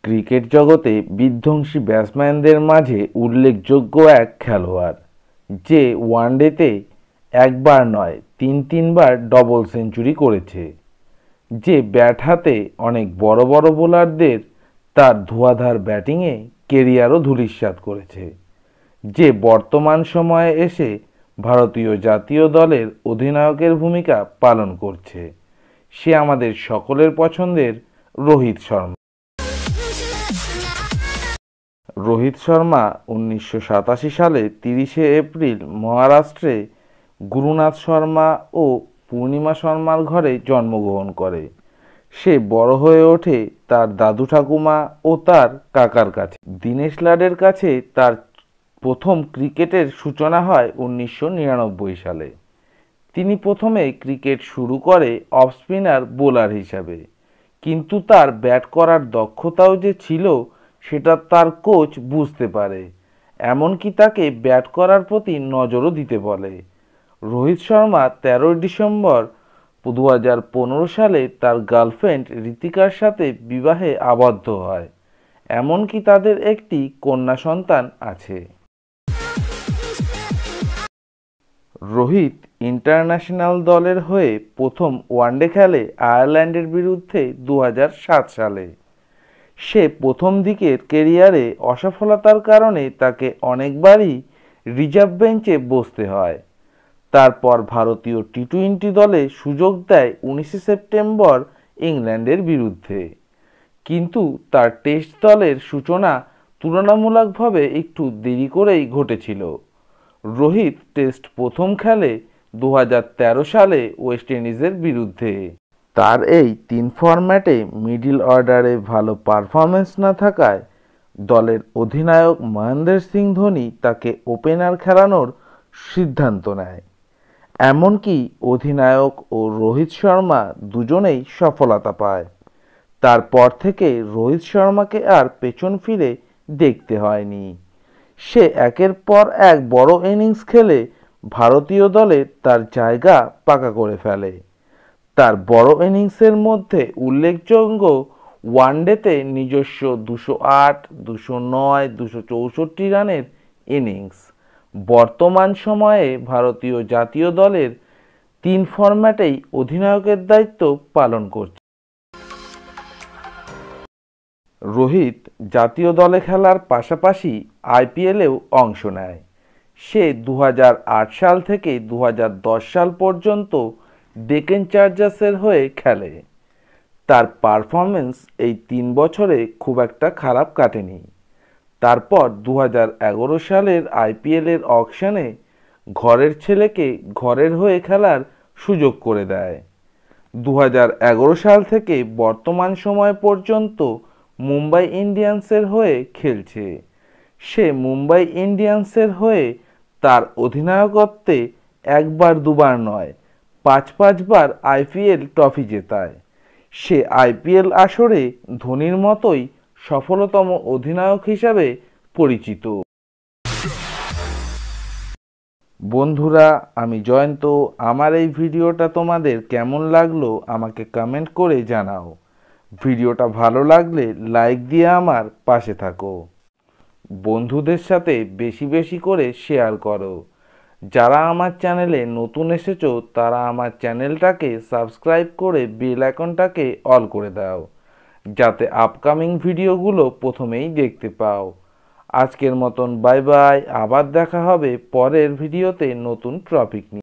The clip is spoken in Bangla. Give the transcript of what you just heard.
ক্রিকেট জগতে বিধ্বংসী ব্যাটসম্যানদের মাঝে উল্লেখযোগ্য এক খেলোয়াড়, যে ওয়ানডেতে একবার নয় তিনবার ডবল সেঞ্চুরি করেছে, যে ব্যাট হাতে অনেক বড় বড় বোলারদের তার ধোঁয়াধার ব্যাটিংয়ে কেরিয়ারও ধূলিসাৎ করেছে, যে বর্তমান সময়ে এসে ভারতীয় জাতীয় দলের অধিনায়কের ভূমিকা পালন করছে। সে আমাদের সকলের পছন্দের রোহিত শর্মা। রোহিত শর্মা 1987 সালে 30শে এপ্রিল মহারাষ্ট্রে গুরুনাথ শর্মা ও পূর্ণিমা শর্মার ঘরে জন্মগ্রহণ করে। সে বড় হয়ে ওঠে তার দাদু ঠাকুমা ও তার কাকার কাছে। দীনেশ লাডের কাছে তার প্রথম ক্রিকেটের সূচনা হয় 1999 সালে। তিনি প্রথমে ক্রিকেট শুরু করে অফ স্পিনার বোলার হিসাবে, কিন্তু তার ব্যাট করার দক্ষতাও যে ছিল সেটা তার কোচ বুঝতে পারে, এমনকি তাকে ব্যাট করার প্রতি নজরও দিতে বলে। রোহিত শর্মা 13 ডিসেম্বর 2015 সালে তার গার্লফ্রেন্ড ঋতিকার সাথে বিবাহে আবদ্ধ হয়, এমনকি তাদের একটি কন্যা সন্তান আছে। রোহিত ইন্টারন্যাশনাল দলের হয়ে প্রথম ওয়ানডে খেলে আয়ারল্যান্ডের বিরুদ্ধে 2007 সালে। সে প্রথম দিকের কেরিয়ারে অসফলতার কারণে তাকে অনেকবারই রিজার্ভ বেঞ্চে বসতে হয়। তারপর ভারতীয় টি-20 দলে সুযোগ দেয় 19 সেপ্টেম্বর ইংল্যান্ডের বিরুদ্ধে, কিন্তু তার টেস্ট দলের সূচনা তুলনামূলকভাবে একটু দেরি করেই ঘটেছিল। রোহিত টেস্ট প্রথম খেলে 2013 সালে ওয়েস্ট ইন্ডিজের বিরুদ্ধে। তার এই 3 ফরম্যাটে মিডল অর্ডারে ভালো পারফরমেন্স না থাকায় দলের অধিনায়ক মহেন্দ্র সিং ধোনি তাকে ওপেনার খেলানোর সিদ্ধান্ত নেয়। এমনকি অধিনায়ক ও রোহিত শর্মা দুজনেই সফলতা পায়। তারপর থেকে রোহিত শর্মাকে আর পেছন ফিরে দেখতে হয়নি। সে একের পর এক বড় ইনিংস খেলে ভারতীয় দলে তার জায়গা পাকা করে ফেলে। তার বড় ইনিংসের মধ্যে উল্লেখযোগ্য ওয়ানডেতে নিজস্ব 208, 209, 264 রানের ইনিংস। বর্তমান সময়ে ভারতীয় জাতীয় দলের 3 ফরম্যাটেই অধিনায়কের দায়িত্ব পালন করছে। রোহিত জাতীয় দলে খেলার পাশাপাশি আইপিএলেও অংশ নেয়। সে 2008 সাল থেকে 2010 সাল পর্যন্ত ডেকেন চার্জার্সের হয়ে খেলে। তার পারফরমেন্স এই 3 বছরে খুব একটা খারাপ কাটেনি। তারপর 2011 সালের আইপিএলের অকশনে ঘরের ছেলেকে ঘরের হয়ে খেলার সুযোগ করে দেয়। 2011 সাল থেকে বর্তমান সময় পর্যন্ত মুম্বাই ইন্ডিয়ান্সের হয়ে খেলছে। সে মুম্বাই ইন্ডিয়ান্সের হয়ে তার অধিনায়কত্বে একবার দুবার নয় 5 বার আইপিএল ট্রফি জেতায়। সে আইপিএল আসরে ধোনির মতোই সফলতম অধিনায়ক হিসাবে পরিচিত। বন্ধুরা, আমি জয়ন্ত। আমার এই ভিডিওটা তোমাদের কেমন লাগলো আমাকে কমেন্ট করে জানাও। ভিডিওটা ভালো লাগলে লাইক দিয়ে আমার পাশে থাকো। বন্ধুদের সাথে বেশি বেশি করে শেয়ার করো। যারা আমার চ্যানেলে নতুন এসেছো তারা আমার চ্যানেলটাকে সাবস্ক্রাইব করে বেল আইকনটাকে অল করে দাও, যাতে আপকামিং ভিডিওগুলো প্রথমেই দেখতে পাও। আজকের মতন বাই বাই। আবার দেখা হবে পরের ভিডিওতে নতুন টপিক নিয়ে।